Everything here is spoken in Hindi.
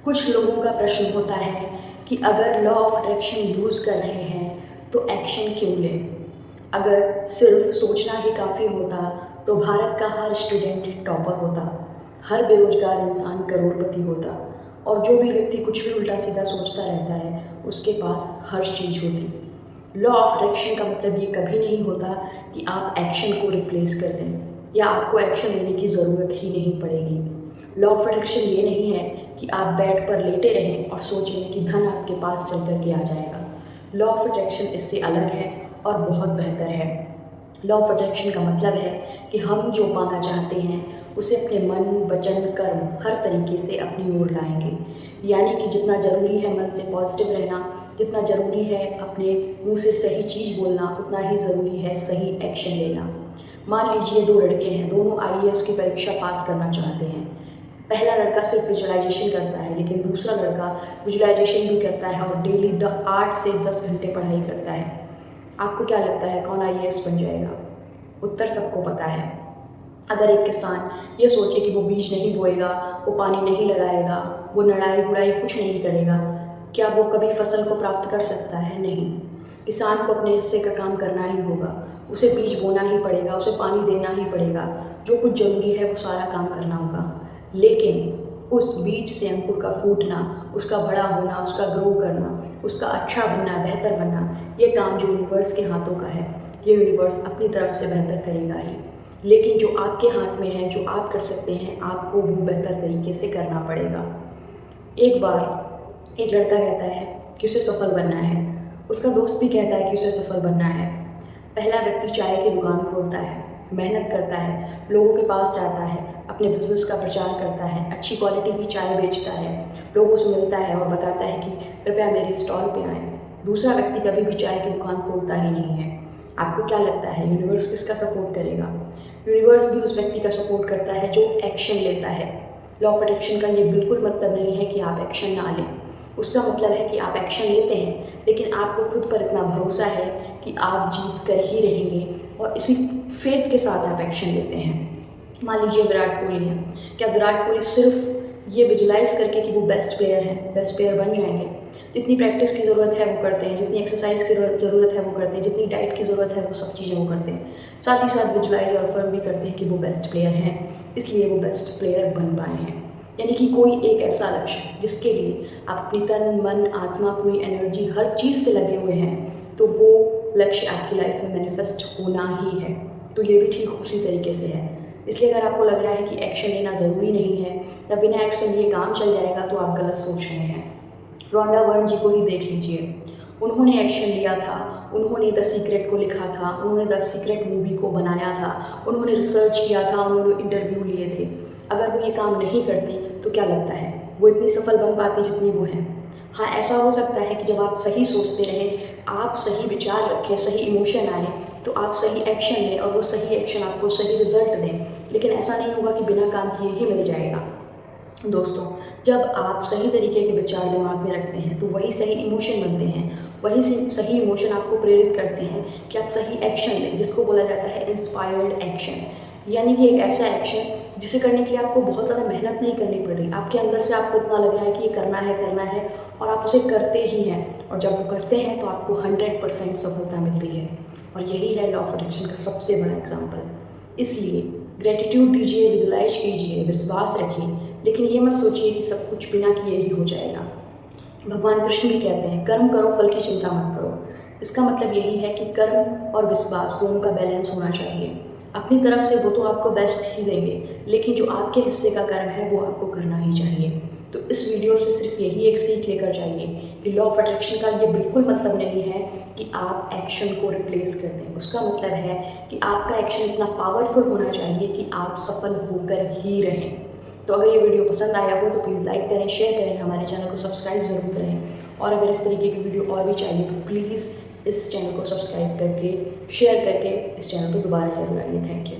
कुछ लोगों का प्रश्न होता है कि अगर लॉ ऑफ अट्रैक्शन यूज़ कर रहे हैं तो एक्शन क्यों लें। अगर सिर्फ सोचना ही काफ़ी होता तो भारत का हर स्टूडेंट टॉपर होता, हर बेरोजगार इंसान करोड़पति होता और जो भी व्यक्ति कुछ भी उल्टा सीधा सोचता रहता है उसके पास हर चीज़ होती। लॉ ऑफ अट्रैक्शन का मतलब ये कभी नहीं होता कि आप एक्शन को रिप्लेस कर दें या आपको एक्शन लेने की ज़रूरत ही नहीं पड़ेगी। लॉ ऑफ अट्रैक्शन ये नहीं है कि आप बेड पर लेटे रहें और सोच लें कि धन आपके पास चल कर के आ जाएगा। लॉ ऑफ अट्रैक्शन इससे अलग है और बहुत बेहतर है। लॉ ऑफ अट्रैक्शन का मतलब है कि हम जो पाना चाहते हैं उसे अपने मन, वचन, कर्म हर तरीके से अपनी ओर लाएंगे। यानी कि जितना ज़रूरी है मन से पॉजिटिव रहना, जितना ज़रूरी है अपने मुंह से सही चीज़ बोलना, उतना ही ज़रूरी है सही एक्शन लेना। मान लीजिए दो लड़के हैं, दोनों आईएएस की परीक्षा पास करना चाहते हैं। पहला लड़का सिर्फ विजुअलाइजेशन करता है लेकिन दूसरा लड़का विजुअलाइजेशन भी करता है और डेली 8 से 10 घंटे पढ़ाई करता है। आपको क्या लगता है कौन आईएएस बन जाएगा? उत्तर सबको पता है। अगर एक किसान ये सोचे कि वो बीज नहीं बोएगा, वो पानी नहीं लगाएगा, वो नड़ाई गुड़ाई कुछ नहीं करेगा, क्या वो कभी फसल को प्राप्त कर सकता है? नहीं। किसान को अपने हिस्से का काम करना ही होगा, उसे बीज बोना ही पड़ेगा, उसे पानी देना ही पड़ेगा, जो कुछ ज़रूरी है वो सारा काम करना होगा। लेकिन उस बीज से अंकुर का फूटना, उसका बड़ा होना, उसका ग्रो करना, उसका अच्छा बनना, बेहतर बनना, ये काम जो यूनिवर्स के हाथों का है, ये यूनिवर्स अपनी तरफ से बेहतर करेगा ही। लेकिन जो आपके हाथ में है, जो आप कर सकते हैं, आपको वो बेहतर तरीके से करना पड़ेगा। एक बार एक लड़का कहता है कि उसे सफल बनना है, उसका दोस्त भी कहता है कि उसे सफल बनना है। पहला व्यक्ति चाय की दुकान खोलता है, मेहनत करता है, लोगों के पास जाता है, अपने बिजनेस का प्रचार करता है, अच्छी क्वालिटी की चाय बेचता है, लोगों से मिलता है और बताता है कि कृपया मेरे स्टॉल पे आएँ। दूसरा व्यक्ति कभी भी चाय की दुकान खोलता ही नहीं है। आपको क्या लगता है यूनिवर्स किसका सपोर्ट करेगा? यूनिवर्स भी उस व्यक्ति का सपोर्ट करता है जो एक्शन लेता है। लॉ ऑफ अट्रैक्शन का ये बिल्कुल मतलब नहीं है कि आप एक्शन ना लें। उसका मतलब है कि आप एक्शन लेते हैं लेकिन आपको खुद पर इतना भरोसा है कि आप जीत कर ही रहेंगे और इसी फेथ के साथ आप एक्शन लेते हैं। मान लीजिए विराट कोहली है, क्या विराट कोहली सिर्फ ये विजुलाइज करके कि वो बेस्ट प्लेयर है, बेस्ट प्लेयर बन जाएंगे? जितनी प्रैक्टिस की ज़रूरत है वो करते हैं, जितनी एक्सरसाइज की ज़रूरत है वो करते हैं, जितनी डाइट की ज़रूरत है वो सब चीज़ें वो करते हैं। साथ ही साथ विजुलाइज और अफर्म भी करते हैं कि वो बेस्ट प्लेयर हैं, इसलिए वो बेस्ट प्लेयर बन पाए हैं। यानी कि कोई एक ऐसा लक्ष्य जिसके लिए आप अपनी तन, मन, आत्मा, पूरी एनर्जी हर चीज़ से लगे हुए हैं, तो वो लक्ष्य आपकी लाइफ में मैनिफेस्ट होना ही है। तो ये भी ठीक उसी तरीके से है। इसलिए अगर आपको लग रहा है कि एक्शन लेना ज़रूरी नहीं है या बिना एक्शन लिए काम चल जाएगा तो आप गलत सोच रहे हैं। रोंडा वर्न जी को ही देख लीजिए, उन्होंने एक्शन लिया था, उन्होंने द सीक्रेट को लिखा था, उन्होंने द सीक्रेट मूवी को बनाया था, उन्होंने रिसर्च किया था, उन्होंने इंटरव्यू लिए थे। अगर वो ये काम नहीं करती तो क्या लगता है वो इतनी सफल बन पाती जितनी वो हैं? हाँ, ऐसा हो सकता है कि जब आप सही सोचते रहें, आप सही विचार रखें, सही इमोशन आए तो आप सही एक्शन लें और वो सही एक्शन आपको सही रिजल्ट दें। लेकिन ऐसा नहीं होगा कि बिना काम किए ही मिल जाएगा। दोस्तों, जब आप सही तरीके के विचार दिमाग में रखते हैं तो वही सही इमोशन बनते हैं, वही सही इमोशन आपको प्रेरित करते हैं कि आप सही एक्शन लें, जिसको बोला जाता है इंस्पायर्ड एक्शन। यानी कि एक ऐसा एक्शन जिसे करने के लिए आपको बहुत ज़्यादा मेहनत नहीं करनी पड़ रही, आपके अंदर से आपको इतना लग रहा है कि ये करना है और आप उसे करते ही हैं। और जब वो करते हैं तो आपको 100% सफलता मिलती है। और यही है लॉ ऑफ अट्रैक्शन का सबसे बड़ा एग्जाम्पल। इसलिए ग्रेटिट्यूड दीजिए, विजुलाइज कीजिए, विश्वास रखिए, लेकिन ये मत सोचिए कि सब कुछ बिना किए ही हो जाएगा। भगवान कृष्ण भी कहते हैं कर्म करो, फल की चिंता मत करो। इसका मतलब यही है कि कर्म और विश्वास दोनों का बैलेंस होना चाहिए। अपनी तरफ से वो तो आपको बेस्ट ही देंगे, लेकिन जो आपके हिस्से का कर्म है वो आपको करना ही चाहिए। तो इस वीडियो से सिर्फ यही एक सीख लेकर जाइए कि लॉ ऑफ अट्रैक्शन का ये बिल्कुल मतलब नहीं है कि आप एक्शन को रिप्लेस कर दें। उसका मतलब है कि आपका एक्शन इतना पावरफुल होना चाहिए कि आप सफल होकर ही रहें। तो अगर ये वीडियो पसंद आया हो तो प्लीज़ लाइक करें, शेयर करें, हमारे चैनल को सब्सक्राइब ज़रूर करें। और अगर इस तरीके की वीडियो और भी चाहिए तो प्लीज़ इस चैनल को सब्सक्राइब करके, शेयर करके इस चैनल पर दोबारा जरूर आइए। Thank you.